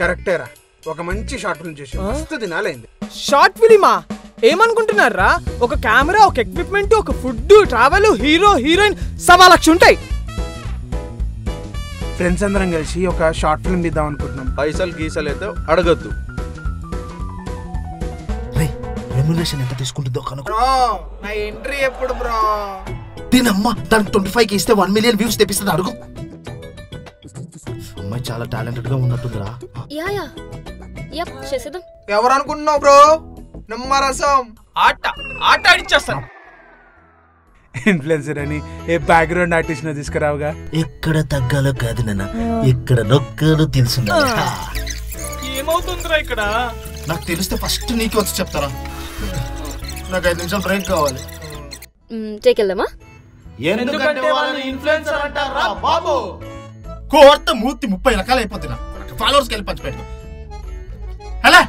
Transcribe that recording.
కరెక్టేరా, ఒక మంచి short film చేసి మస్తు దినాలైంది. షార్ట్ ఫిలిమా? ఏమనుకుంటున్నారా? ఒక కెమెరా, ఒక ఎక్విప్మెంట్, ఒక ఫుడ్, ట్రావెల్, హీరో హీరోయిన్ 1.25 లక్షలు ఉంటాయి. ఫ్రెండ్స్ అందరం కలిసి ఒక షార్ట్ ఫిల్మ్ తీద్దాం అనుకుంటున్నాం. పైసలు గీసలు అయితే అడగద్దు. రెమ్యునరేషన్ ఎంత తీసుకుంటుందో కనుక. నా ఎంట్రీ ఎప్పుడు బ్రో? దీనమ్మా దానికి 25K ఇస్తే 1 మిలియన్ వ్యూస్ తెప్పిస్తుంది, అడుగు. అమ్మాయి చాలా టాలెంటెడ్ గా ఉన్నట్టుందిరా. చేసేద్దాం. ఎవరు అనుకుంటున్నావు బ్రో? నిమ్మరసం ఆట ఆడిచ్చేస్తాను. ఇన్ఫ్లుయెన్సర్ అని ఏ బ్యాక్గ్రౌండ్ ఆర్టిస్ట్ తీసుకురావుగా. ఎక్కడ తగ్గాలో కాదు నాన్న, ఎక్కడ నొక్కాలో తెలుసు. ఏమవుతుందిరా ఇక్కడ? నాకు తెలిస్తే ఫస్ట్ నీకు వచ్చి చెప్తారా. నాకు 5 నిమిషాలు బ్రేక్ కావాలి. చేకెళ్దామా? ఎందుకంటే వాళ్ళు ఇన్ఫ్లుయెన్సర్ అంటారా బాబు. కోర్త మూర్తి 30 రకాలు అయిపోతున్నా. ఫాలోవర్స్కి వెళ్ళి పంచి పెడతాం. హలో